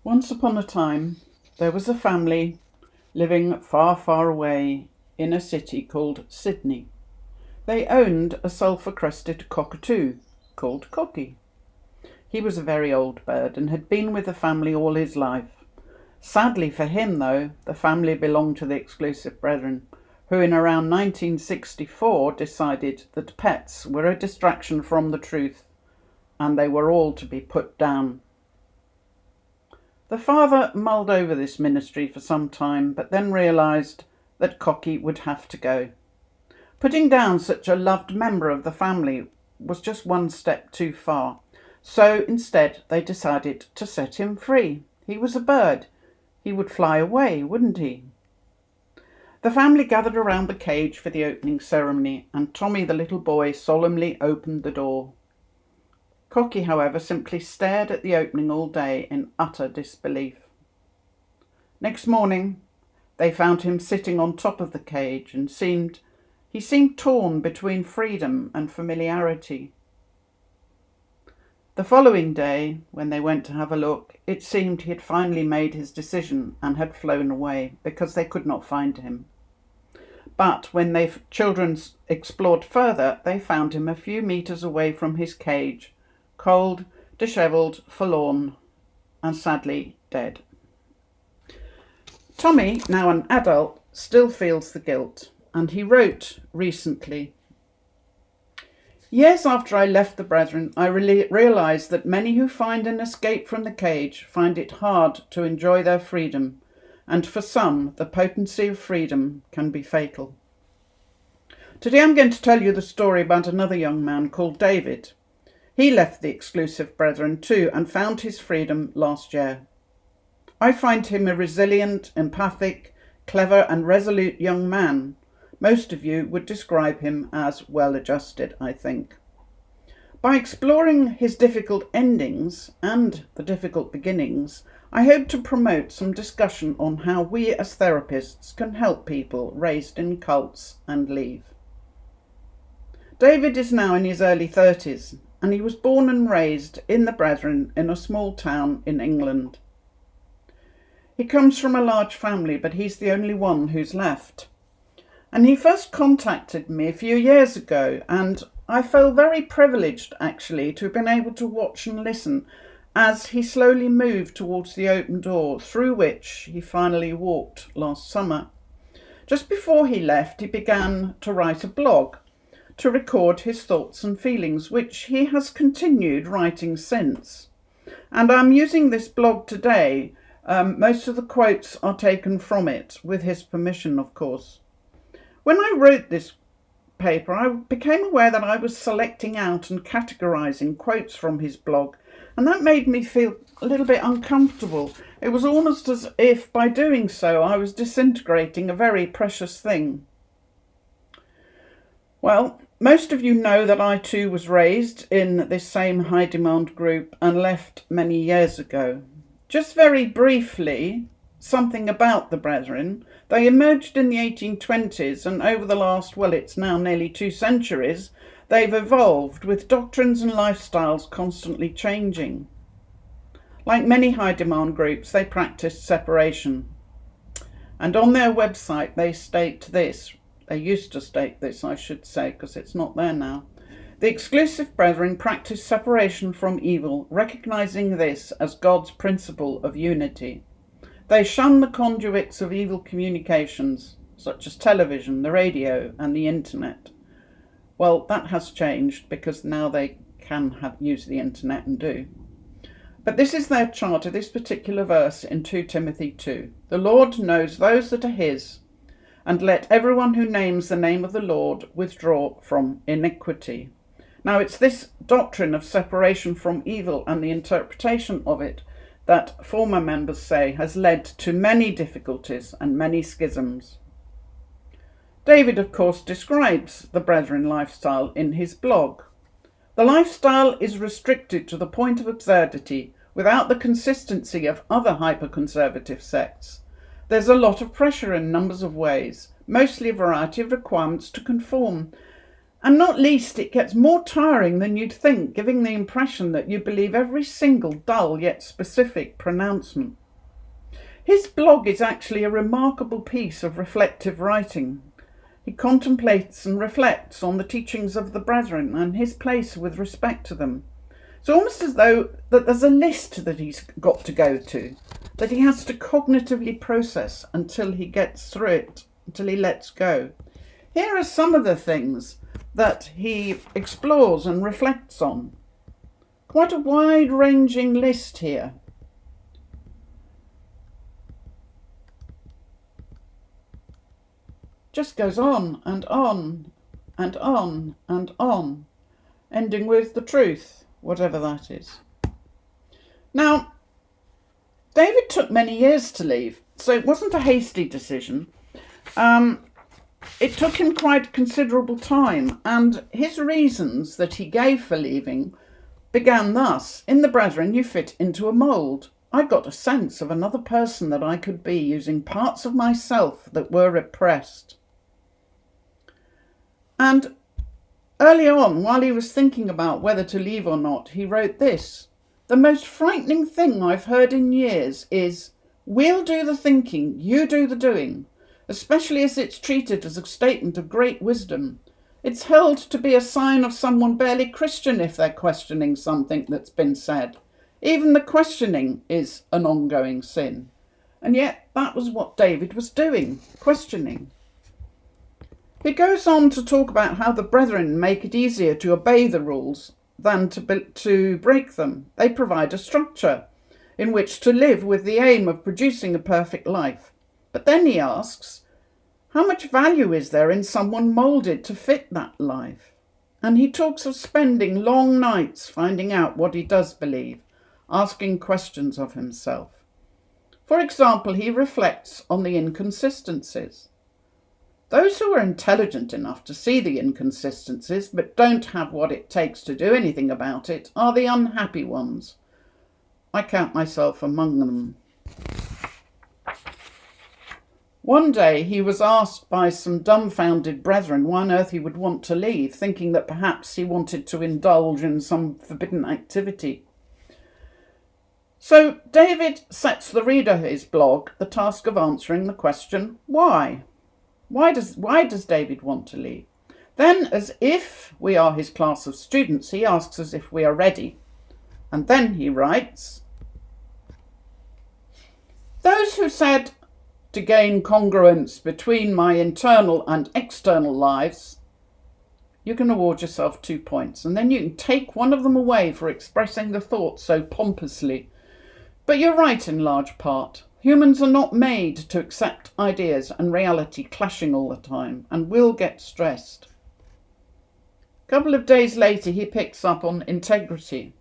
Once upon a time, there was a family living far, far away in a city called Sydney. They owned a sulphur-crested cockatoo called Cocky. He was a very old bird and had been with the family all his life. Sadly for him, though, the family belonged to the exclusive brethren, who in around 1964 decided that pets were a distraction from the truth and they were all to be put down. The father mulled over this ministry for some time, but then realised that Cocky would have to go. Putting down such a loved member of the family was just one step too far, so instead they decided to set him free. He was a bird. He would fly away, wouldn't he? The family gathered around the cage for the opening ceremony, and Tommy the little boy solemnly opened the door. Cocky, however, simply stared at the opening all day in utter disbelief. Next morning, they found him sitting on top of the cage and he seemed torn between freedom and familiarity. The following day, when they went to have a look, it seemed he had finally made his decision and had flown away because they could not find him. But when children explored further, they found him a few meters away from his cage, cold, dishevelled, forlorn, and sadly dead. Tommy, now an adult, still feels the guilt, and he wrote recently, "Years after I left the Brethren, I realised that many who find an escape from the cage find it hard to enjoy their freedom, and for some, the potency of freedom can be fatal." Today I'm going to tell you the story about another young man called David. He left the exclusive brethren too and found his freedom last year. I find him a resilient, empathic, clever and resolute young man. Most of you would describe him as well-adjusted, I think. By exploring his difficult endings and the difficult beginnings, I hope to promote some discussion on how we as therapists can help people raised in cults and leave. David is now in his early 30s, and he was born and raised in the Brethren in a small town in England. He comes from a large family, but he's the only one who's left. And he first contacted me a few years ago, and I felt very privileged actually to have been able to watch and listen as he slowly moved towards the open door through which he finally walked last summer. Just before he left, he began to write a blog to record his thoughts and feelings, which he has continued writing since. And I'm using this blog today. Most of the quotes are taken from it, with his permission, of course. When I wrote this paper, I became aware that I was selecting out and categorising quotes from his blog, and that made me feel a little bit uncomfortable. It was almost as if by doing so I was disintegrating a very precious thing. Well, most of you know that I too was raised in this same high demand group and left many years ago. Just very briefly, something about the Brethren. They emerged in the 1820s, and over the last, it's now nearly 2 centuries, they've evolved with doctrines and lifestyles constantly changing. Like many high demand groups, they practiced separation. And on their website they state this. They used to state this, I should say, because it's not there now. The exclusive brethren practice separation from evil, recognizing this as God's principle of unity. They shun the conduits of evil communications, such as television, the radio, and the internet. Well, that has changed because now they can use the internet and do. But this is their charter, this particular verse in 2 Timothy 2. The Lord knows those that are his, and let everyone who names the name of the Lord withdraw from iniquity. Now, it's this doctrine of separation from evil and the interpretation of it that former members say has led to many difficulties and many schisms. David, of course, describes the Brethren lifestyle in his blog. The lifestyle is restricted to the point of absurdity without the consistency of other hyper-conservative sects. There's a lot of pressure in numbers of ways, mostly a variety of requirements to conform. And not least, it gets more tiring than you'd think, giving the impression that you believe every single dull yet specific pronouncement. His blog is actually a remarkable piece of reflective writing. He contemplates and reflects on the teachings of the Brethren and his place with respect to them. It's almost as though that there's a list that he's got to go to, that he has to cognitively process until he gets through it, until he lets go. Here are some of the things that he explores and reflects on. Quite a wide-ranging list here. Just goes on and on and on and on, ending with the truth, whatever that is. Now, David took many years to leave, so it wasn't a hasty decision. It took him quite considerable time, and his reasons that he gave for leaving began thus. In the Brethren, you fit into a mould. I got a sense of another person that I could be, using parts of myself that were repressed. And early on, while he was thinking about whether to leave or not, he wrote this: "The most frightening thing I've heard in years is, 'We'll do the thinking, you do the doing,' especially as it's treated as a statement of great wisdom. It's held to be a sign of someone barely Christian if they're questioning something that's been said. Even the questioning is an ongoing sin." And yet that was what David was doing, questioning. He goes on to talk about how the Brethren make it easier to obey the rules than to break them. They provide a structure in which to live with the aim of producing a perfect life. But then he asks, how much value is there in someone moulded to fit that life? And he talks of spending long nights finding out what he does believe, asking questions of himself. For example, he reflects on the inconsistencies. Those who are intelligent enough to see the inconsistencies but don't have what it takes to do anything about it are the unhappy ones. I count myself among them. One day he was asked by some dumbfounded brethren why on earth he would want to leave, thinking that perhaps he wanted to indulge in some forbidden activity. So David sets the reader of his blog the task of answering the question, why? Why does David want to leave? Then, as if we are his class of students, he asks us if we are ready. And then he writes, "Those who said to gain congruence between my internal and external lives," you can award yourself 2 points, and then you can take one of them away for expressing the thought so pompously. But you're right in large part. Humans are not made to accept ideas and reality clashing all the time, and will get stressed. A couple of days later, he picks up on integrity.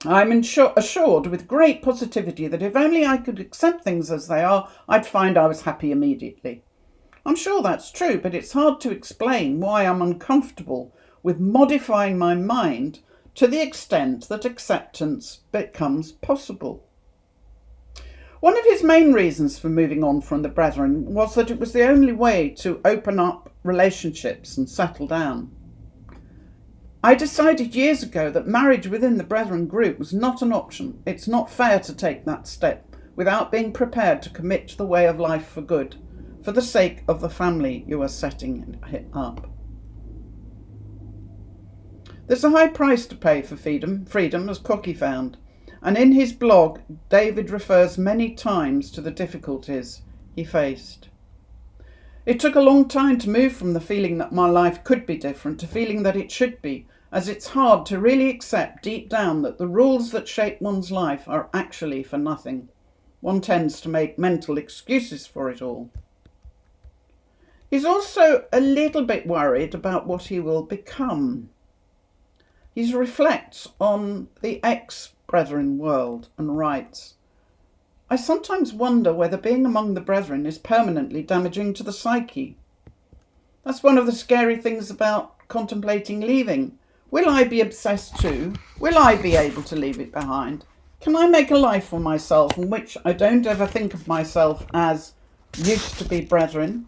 "I'm assured with great positivity that if only I could accept things as they are, I'd find I was happy immediately. I'm sure that's true, but it's hard to explain why I'm uncomfortable with modifying my mind to the extent that acceptance becomes possible." One of his main reasons for moving on from the Brethren was that it was the only way to open up relationships and settle down. "I decided years ago that marriage within the Brethren group was not an option. It's not fair to take that step without being prepared to commit to the way of life for good, for the sake of the family you are setting up." There's a high price to pay for freedom, as Cocky found. And in his blog, David refers many times to the difficulties he faced. "It took a long time to move from the feeling that my life could be different to feeling that it should be, as it's hard to really accept deep down that the rules that shape one's life are actually for nothing. One tends to make mental excuses for it all." He's also a little bit worried about what he will become. He reflects on the ex-Brethren world and writes, "I sometimes wonder whether being among the Brethren is permanently damaging to the psyche. That's one of the scary things about contemplating leaving. Will I be obsessed too? Will I be able to leave it behind? Can I make a life for myself in which I don't ever think of myself as used to be Brethren?"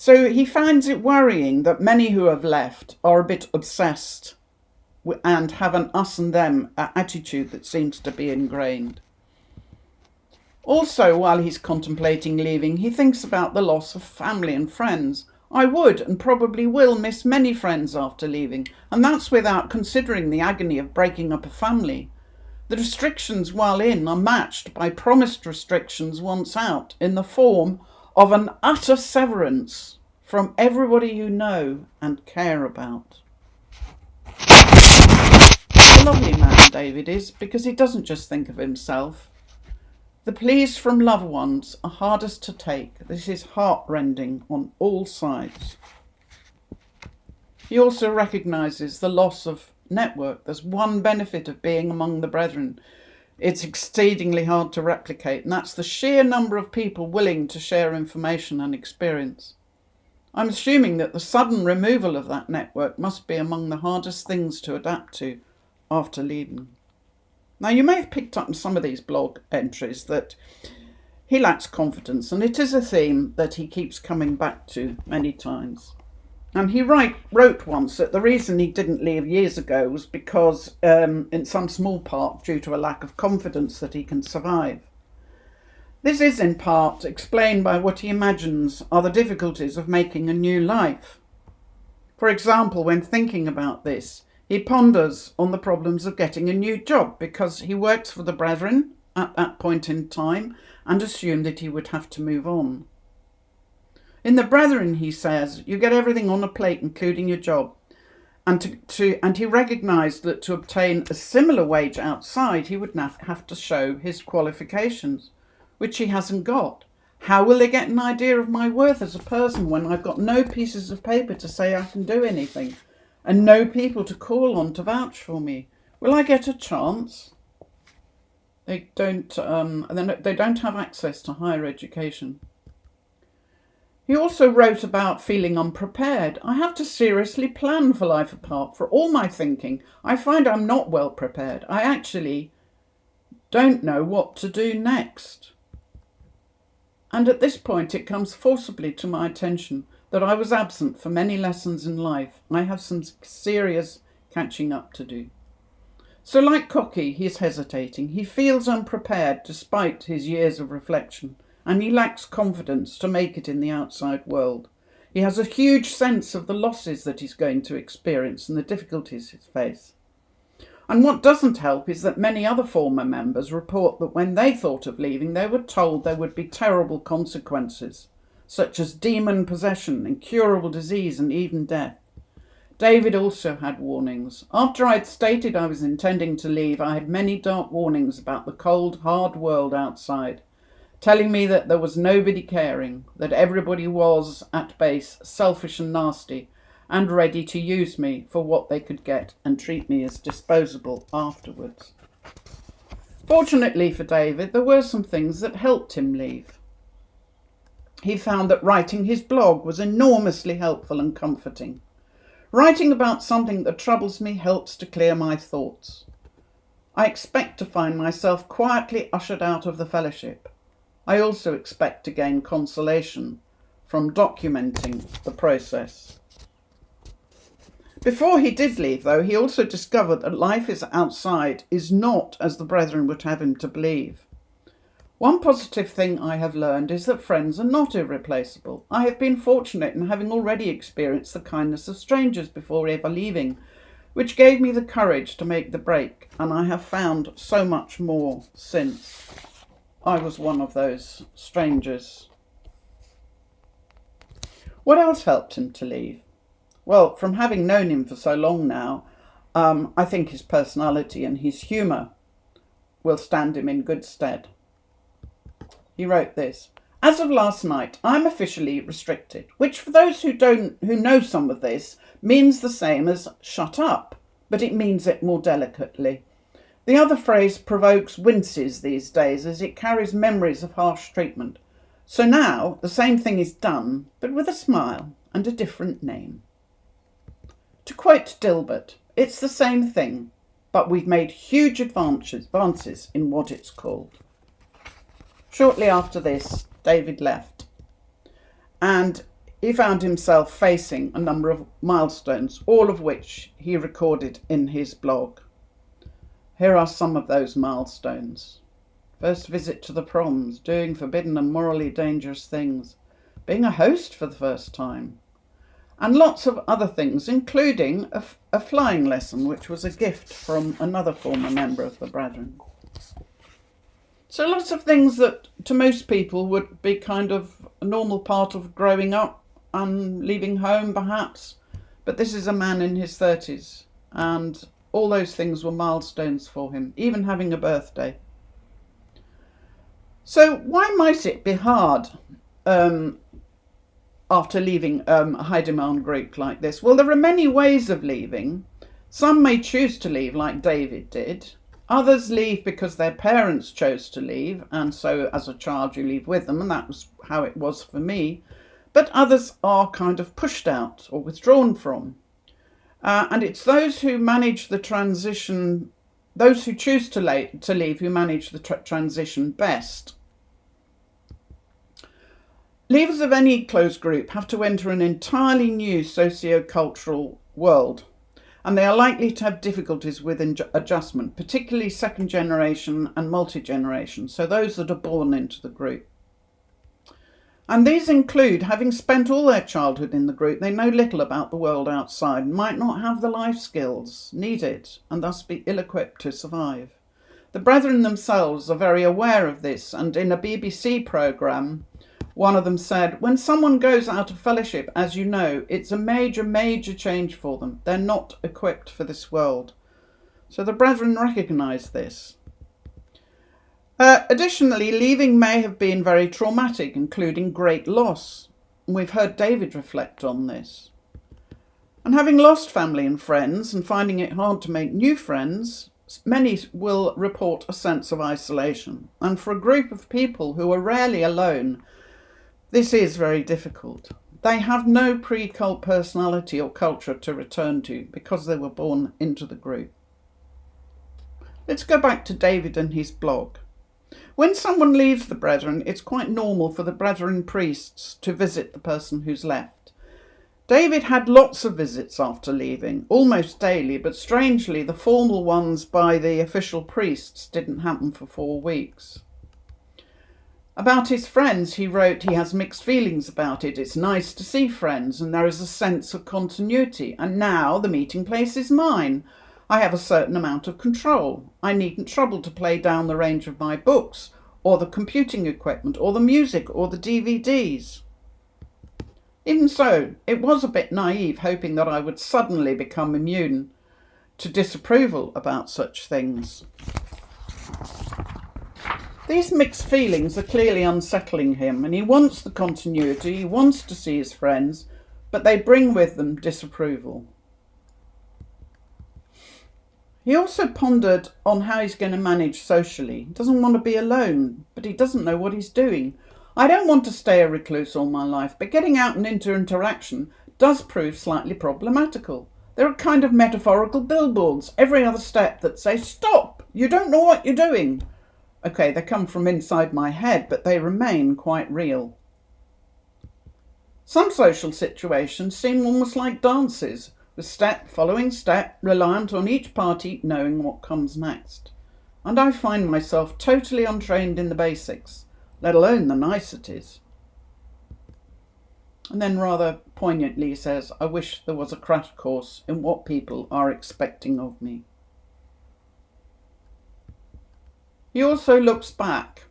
So he finds it worrying that many who have left are a bit obsessed and have an us and them attitude that seems to be ingrained. Also, while he's contemplating leaving, he thinks about the loss of family and friends. I would and probably will miss many friends after leaving, and that's without considering the agony of breaking up a family. The restrictions while in are matched by promised restrictions once out, in the form of an utter severance from everybody you know and care about. A lovely man David is, because he doesn't just think of himself. The pleas from loved ones are hardest to take. This is heartrending on all sides. He also recognises the loss of network. There's one benefit of being among the brethren. It's exceedingly hard to replicate, and that's the sheer number of people willing to share information and experience. I'm assuming that the sudden removal of that network must be among the hardest things to adapt to after leaving. Now, you may have picked up in some of these blog entries that he lacks confidence, and it is a theme that he keeps coming back to many times. And he wrote once that the reason he didn't leave years ago was because, in some small part, due to a lack of confidence that he can survive. This is in part explained by what he imagines are the difficulties of making a new life. For example, when thinking about this, he ponders on the problems of getting a new job because he works for the Brethren at that point in time and assumed that he would have to move on. In the Brethren, he says, you get everything on a plate, including your job. And he recognised that to obtain a similar wage outside, he would have to show his qualifications, which he hasn't got. How will they get an idea of my worth as a person when I've got no pieces of paper to say I can do anything? And no people to call on to vouch for me? Will I get a chance? They don't have access to higher education. He also wrote about feeling unprepared. I have to seriously plan for life apart. For all my thinking, I find I'm not well prepared. I actually don't know what to do next. And at this point, it comes forcibly to my attention that I was absent for many lessons in life. I have some serious catching up to do. So like Cocky, he's hesitating. He feels unprepared despite his years of reflection, and he lacks confidence to make it in the outside world. He has a huge sense of the losses that he's going to experience and the difficulties he faces. And what doesn't help is that many other former members report that when they thought of leaving, they were told there would be terrible consequences, such as demon possession, incurable disease, and even death. David also had warnings. After I'd stated I was intending to leave, I had many dark warnings about the cold, hard world outside, telling me that there was nobody caring, that everybody was, at base, selfish and nasty, and ready to use me for what they could get and treat me as disposable afterwards. Fortunately for David, there were some things that helped him leave. He found that writing his blog was enormously helpful and comforting. Writing about something that troubles me helps to clear my thoughts. I expect to find myself quietly ushered out of the fellowship. I also expect to gain consolation from documenting the process. Before he did leave, though, he also discovered that life outside is not as the Brethren would have him to believe. One positive thing I have learned is that friends are not irreplaceable. I have been fortunate in having already experienced the kindness of strangers before ever leaving, which gave me the courage to make the break, and I have found so much more since. I was one of those strangers. What else helped him to leave? Well, from having known him for so long now, I think his personality and his humour will stand him in good stead. He wrote this: as of last night, I'm officially restricted, which for those who know some of this means the same as shut up, but it means it more delicately. The other phrase provokes winces these days as it carries memories of harsh treatment. So now the same thing is done, but with a smile and a different name. To quote Dilbert, it's the same thing, but we've made huge advances in what it's called. Shortly after this, David left, and he found himself facing a number of milestones, all of which he recorded in his blog. Here are some of those milestones. First visit to the proms, doing forbidden and morally dangerous things, being a host for the first time, and lots of other things, including a flying lesson, which was a gift from another former member of the Brethren. So lots of things that to most people would be kind of a normal part of growing up and leaving home perhaps. But this is a man in his 30s, and all those things were milestones for him, even having a birthday. So why might it be hard after leaving a high demand group like this? Well, there are many ways of leaving. Some may choose to leave like David did. Others leave because their parents chose to leave, and so as a child you leave with them, and that was how it was for me. But others are kind of pushed out or withdrawn from. And it's those who manage the transition, those who choose to leave, who manage the transition best. Leavers of any closed group have to enter an entirely new socio-cultural world, and they are likely to have difficulties with adjustment, particularly second generation and multi-generation, so those that are born into the group. And these include having spent all their childhood in the group, they know little about the world outside and might not have the life skills needed and thus be ill-equipped to survive. The Brethren themselves are very aware of this, and in a BBC programme, one of them said, when someone goes out of fellowship, as you know, it's a major, major change for them. They're not equipped for this world. So the Brethren recognise this. Additionally, leaving may have been very traumatic, including great loss. We've heard David reflect on this. And having lost family and friends and finding it hard to make new friends, many will report a sense of isolation. And for a group of people who are rarely alone, this is very difficult. They have no pre-cult personality or culture to return to because they were born into the group. Let's go back to David and his blog. When someone leaves the Brethren, it's quite normal for the Brethren priests to visit the person who's left. David had lots of visits after leaving, almost daily, but strangely the formal ones by the official priests didn't happen for 4 weeks. About his friends, he wrote, he has mixed feelings about it. It's nice to see friends and there is a sense of continuity. And now the meeting place is mine. I have a certain amount of control. I needn't trouble to play down the range of my books or the computing equipment or the music or the DVDs. Even so, it was a bit naive hoping that I would suddenly become immune to disapproval about such things. These mixed feelings are clearly unsettling him, and he wants the continuity, he wants to see his friends, but they bring with them disapproval. He also pondered on how he's going to manage socially. He doesn't want to be alone, but he doesn't know what he's doing. I don't want to stay a recluse all my life, but getting out and into interaction does prove slightly problematical. There are kind of metaphorical billboards every other step that say, "Stop! You don't know what you're doing." Okay, they come from inside my head, but they remain quite real. Some social situations seem almost like dances, with step following step, reliant on each party knowing what comes next. And I find myself totally untrained in the basics, let alone the niceties. And then rather poignantly he says, I wish there was a crash course in what people are expecting of me. He also looks back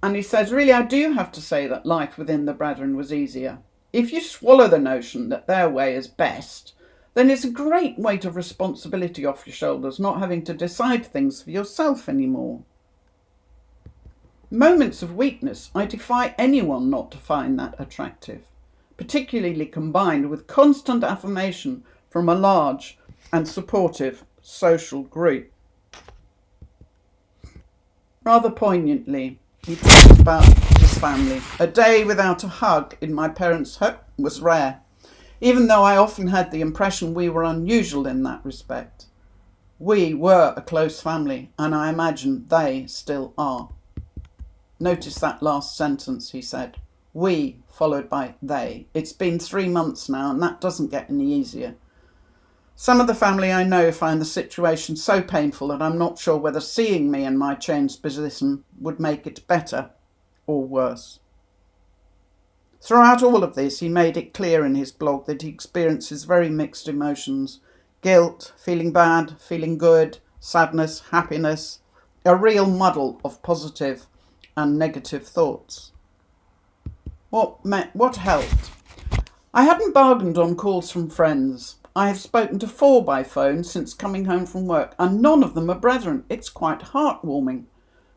and he says, really, I do have to say that life within the Brethren was easier. If you swallow the notion that their way is best, then it's a great weight of responsibility off your shoulders, not having to decide things for yourself anymore. Moments of weakness, I defy anyone not to find that attractive, particularly combined with constant affirmation from a large and supportive social group. Rather poignantly, he talks about his family. A day without a hug in my parents' home was rare, even though I often had the impression we were unusual in that respect. We were a close family, and I imagine they still are. Notice that last sentence, he said. We followed by they. It's been 3 months now, and that doesn't get any easier. Some of the family I know find the situation so painful that I'm not sure whether seeing me in my changed position would make it better or worse. Throughout all of this, he made it clear in his blog that he experiences very mixed emotions: guilt, feeling bad, feeling good, sadness, happiness, a real muddle of positive and negative thoughts. What helped? I hadn't bargained on calls from friends. I have spoken to 4 by phone since coming home from work, and none of them are brethren. It's quite heartwarming.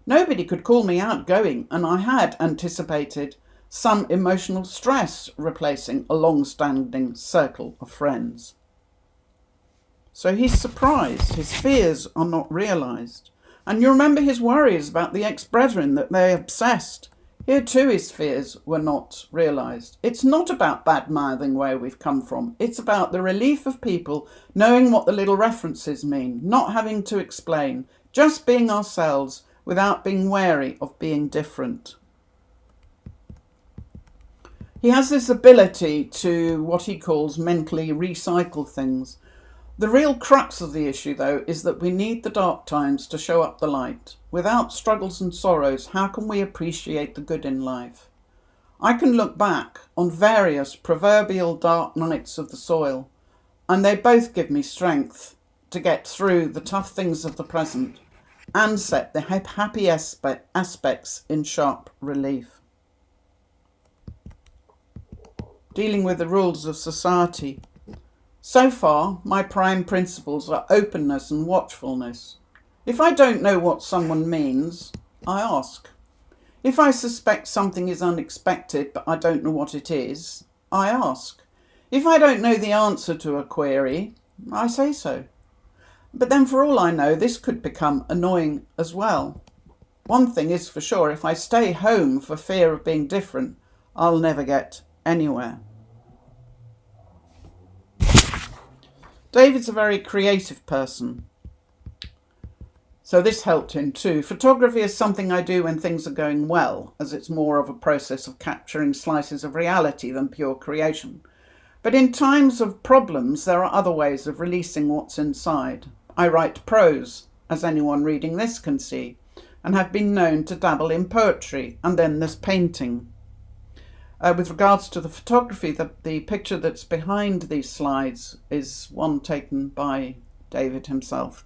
Nobody could call me outgoing, and I had anticipated some emotional stress replacing a long-standing circle of friends. So he's surprised. His fears are not realised. And you remember his worries about the ex-brethren, that they're obsessed. Here too his fears were not realised. It's not about bad-mouthing where we've come from. It's about the relief of people knowing what the little references mean, not having to explain, just being ourselves without being wary of being different. He has this ability to, what he calls, mentally recycle things. The real crux of the issue, though, is that we need the dark times to show up the light. Without struggles and sorrows, how can we appreciate the good in life? I can look back on various proverbial dark nights of the soil, and they both give me strength to get through the tough things of the present and set the happy aspects in sharp relief. Dealing with the rules of society. So far, my prime principles are openness and watchfulness. If I don't know what someone means, I ask. If I suspect something is unexpected but I don't know what it is, I ask. If I don't know the answer to a query, I say so. But then for all I know, this could become annoying as well. One thing is for sure, if I stay home for fear of being different, I'll never get anywhere. David's a very creative person, so this helped him too. Photography is something I do when things are going well, as it's more of a process of capturing slices of reality than pure creation. But in times of problems, there are other ways of releasing what's inside. I write prose, as anyone reading this can see, and have been known to dabble in poetry, and then there's painting. With regards to the photography, the picture that's behind these slides is one taken by David himself.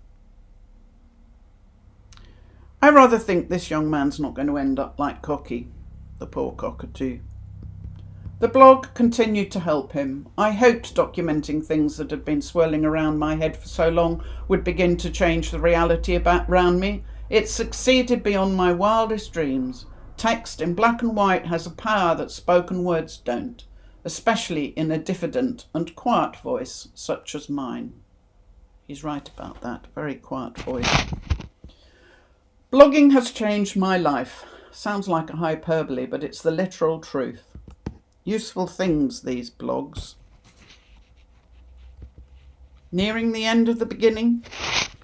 I rather think this young man's not going to end up like Cocky, the poor cockatoo. The blog continued to help him. I hoped documenting things that had been swirling around my head for so long would begin to change the reality around me. It succeeded beyond my wildest dreams. Text in black and white has a power that spoken words don't, especially in a diffident and quiet voice such as mine. He's right about that, very quiet voice. Blogging has changed my life. Sounds like a hyperbole, but it's the literal truth. Useful things, these blogs. Nearing the end of the beginning?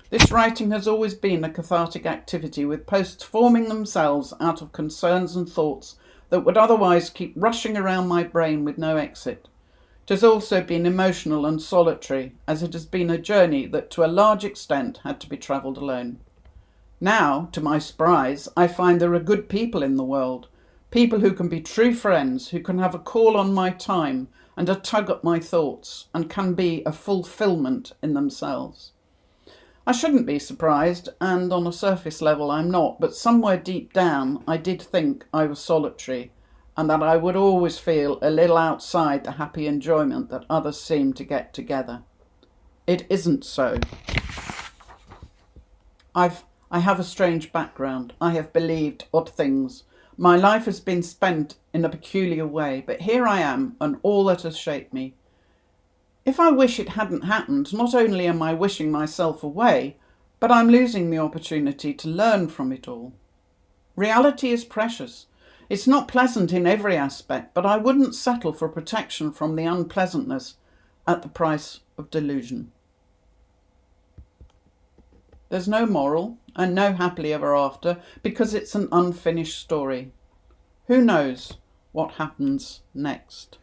This writing has always been a cathartic activity, with posts forming themselves out of concerns and thoughts that would otherwise keep rushing around my brain with no exit. It has also been emotional and solitary, as it has been a journey that to a large extent had to be travelled alone. Now, to my surprise, I find there are good people in the world, people who can be true friends, who can have a call on my time and a tug at my thoughts, and can be a fulfilment in themselves. I shouldn't be surprised, and on a surface level I'm not, but somewhere deep down I did think I was solitary, and that I would always feel a little outside the happy enjoyment that others seem to get together. It isn't so. I have a strange background. I have believed odd things. My life has been spent in a peculiar way, but here I am, and all that has shaped me. If I wish it hadn't happened, not only am I wishing myself away, but I'm losing the opportunity to learn from it all. Reality is precious. It's not pleasant in every aspect, but I wouldn't settle for protection from the unpleasantness at the price of delusion. There's no moral and no happily ever after, because it's an unfinished story. Who knows what happens next.